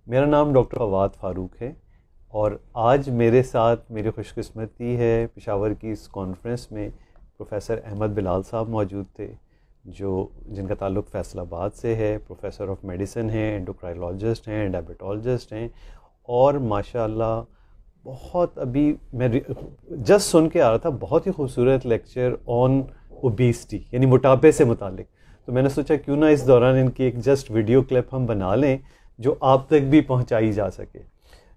मेरा नाम डॉक्टर फवाद फ़ारूक है और आज मेरे साथ मेरी खुशकिस्मती है पेशावर की इस कॉन्फ्रेंस में प्रोफेसर अहमद बिलाल साहब मौजूद थे, जो जिनका ताल्लुक़ फैसलाबाद से है। प्रोफेसर ऑफ मेडिसिन हैं, एंडोक्राइनोलॉजिस्ट हैं, डायबिटोलॉजिस्ट हैं और माशाल्लाह बहुत, अभी मैं जस्ट सुन के आ रहा था, बहुत ही खूबसूरत लेक्चर ऑन ओबेसिटी यानी मोटापे से मुतालिक। तो मैंने सोचा क्यों ना इस दौरान इनकी एक जस्ट वीडियो क्लिप हम बना लें जो आप तक भी पहुंचाई जा सके।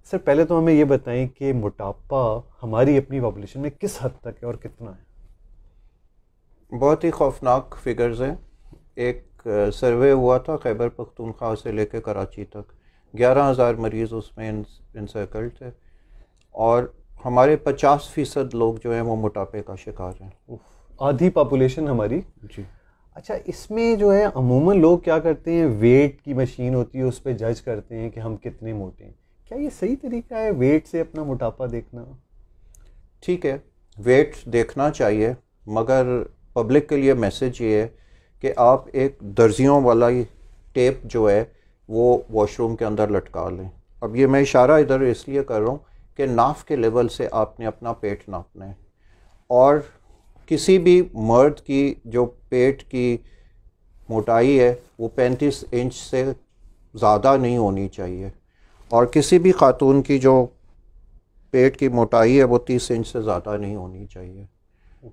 सर, पहले तो हमें ये बताएं कि मोटापा हमारी अपनी पॉपुलेशन में किस हद तक है और कितना है? बहुत ही खौफनाक फिगर्स हैं। एक सर्वे हुआ था खैबर पख्तूनख्वा से लेकर कराची तक, 11,000 मरीज़ उसमें इंसर्कल थे और हमारे 50% लोग जो हैं वो मोटापे का शिकार हैं। आधी पॉपुलेशन हमारी। जी। अच्छा, इसमें जो है अमूमन लोग क्या करते हैं, वेट की मशीन होती है उस पर जज करते हैं कि हम कितने मोटे हैं। क्या ये सही तरीका है वेट से अपना मोटापा देखना? ठीक है, वेट देखना चाहिए, मगर पब्लिक के लिए मैसेज ये है कि आप एक दर्जियों वाला टेप जो है वो वॉशरूम के अंदर लटका लें। अब ये मैं इशारा इधर इसलिए कर रहा हूँ कि नाफ के लेवल से आपने अपना पेट नापना है और किसी भी मर्द की जो पेट की मोटाई है वो 35 इंच से ज़्यादा नहीं होनी चाहिए और किसी भी खातून की जो पेट की मोटाई है वो 30 इंच से ज़्यादा नहीं होनी चाहिए।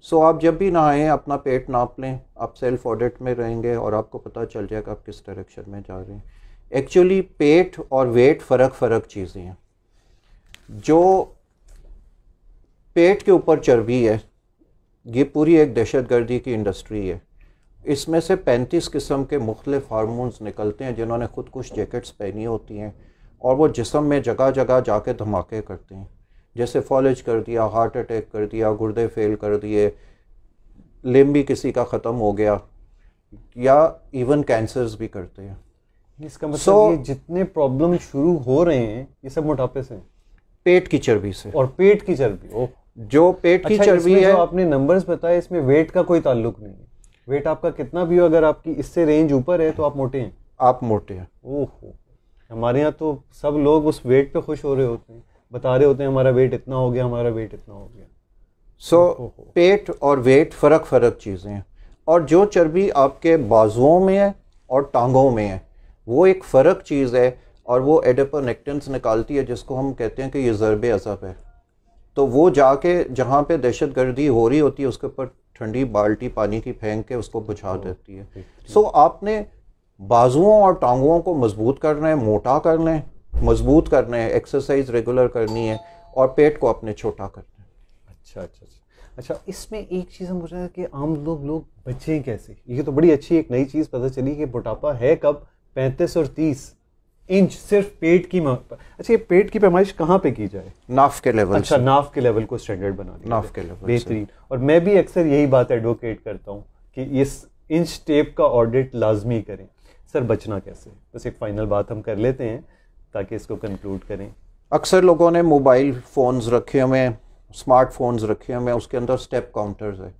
सो आप जब भी नहाएं अपना पेट नाप लें, आप सेल्फ ऑडिट में रहेंगे और आपको पता चल जाएगा आप किस डायरेक्शन में जा रहे हैं। एक्चुअली पेट और वेट फ़र्क चीज़ें हैं। जो पेट के ऊपर चर्बी है ये पूरी एक दहशतगर्दी की इंडस्ट्री है। इसमें से 35 किस्म के मुख्तलिफ हार्मोन्स निकलते हैं जिन्होंने खुद कुछ जैकेट्स पहनी होती हैं और वो जिस्म में जगह जगह जाके धमाके करते हैं, जैसे फॉलेज कर दिया, हार्ट अटैक कर दिया, गुर्दे फेल कर दिए, लिम्ब भी किसी का ख़त्म हो गया या इवन कैंसर्स भी करते हैं। इसका मतलब ये जितने प्रॉब्लम शुरू हो रहे हैं ये सब मोटापे से, पेट की चर्बी से। और पेट की चर्बी, ओह, जो पेट की चर्बी है, जो आपने नंबर्स बताए इसमें वेट का कोई ताल्लुक नहीं है। वेट आपका कितना भी हो, अगर आपकी इससे रेंज ऊपर है तो आप मोटे हैं। आप मोटे हैं। ओहो, हमारे यहाँ तो सब लोग उस वेट पे खुश हो रहे होते हैं, बता रहे होते हैं हमारा वेट इतना हो गया, हमारा वेट इतना हो गया। सो पेट और वेट फ़र्क चीज़ें हैं और जो चर्बी आपके बाजुओं में है और टांगों में है वो एक फ़र्क चीज़ है और वो एडिपोनेक्टिन्स निकालती है जिसको हम कहते हैं कि ये ज़रबे अज़ब है। तो वो जाके जहाँ पे दहशतगर्दी हो रही होती है उसके ऊपर ठंडी बाल्टी पानी की फेंक के उसको बुझा देती है। सो आपने बाजुओं और टांगों को मजबूत करना है, मोटा करना है, मजबूत करना है, एक्सरसाइज रेगुलर करनी है और पेट को अपने छोटा करना है। अच्छा, इसमें एक चीज़ हम पूछ रहे हैं कि आम लोग बचें कैसे? ये तो बड़ी अच्छी एक नई चीज़ पता चली कि मोटापा है कब, 35 और 30 इंच सिर्फ पेट की। अच्छा, ये पेट की पैमाइश कहाँ पे की जाए? नाफ के लेवल। अच्छा, नाफ के लेवल को स्टैंडर्ड बना दिया, नाफ के लेवल, बेहतरीन। और मैं भी अक्सर यही बात एडवोकेट करता हूँ कि इस इंच टेप का ऑडिट लाजमी करें। सर, बचना कैसे? बस एक फाइनल बात हम कर लेते हैं ताकि इसको कंक्लूड करें। अक्सर लोगों ने मोबाइल फ़ोन्स रखे हुए हैं, स्मार्टफोन्स रखे हुए हैं, उसके अंदर स्टेप काउंटर्स है।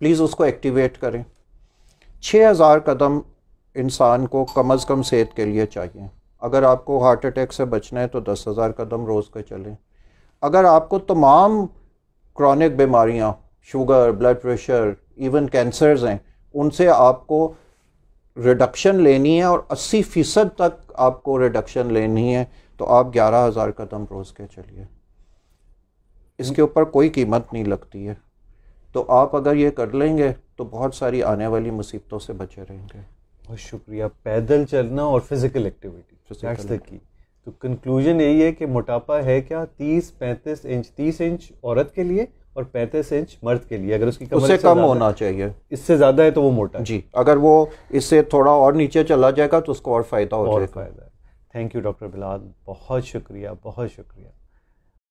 प्लीज़ उसको एक्टिवेट करें। 6000 कदम इंसान को कम अज़ कम सेहत के लिए चाहिए। अगर आपको हार्ट अटैक से बचना है तो 10,000 कदम रोज़ के चलें। अगर आपको तमाम क्रॉनिक बीमारियां, sugar, blood pressure, even cancers हैं, उनसे आपको रिडक्शन लेनी है और 80% तक आपको रिडक्शन लेनी है तो आप 11,000 कदम रोज़ के चलिए। इसके ऊपर कोई कीमत नहीं लगती है। तो आप अगर ये कर लेंगे तो बहुत सारी आने वाली मुसीबतों से बचे रहेंगे। बहुत शुक्रिया। पैदल चलना और physical activity, that's the key. तो कंक्लूजन यही है कि मोटापा है क्या, 30-35 इंच। 30 इंच औरत के लिए और 35 इंच मर्द के लिए। अगर उसकी कमर उससे कम होना चाहिए, इससे ज़्यादा है तो वो मोटा है जी। अगर वो इससे थोड़ा और नीचे चला जाएगा तो उसको और फ़ायदा हो जाएगा। थैंक यू डॉक्टर बिलाल, बहुत शुक्रिया, बहुत शुक्रिया।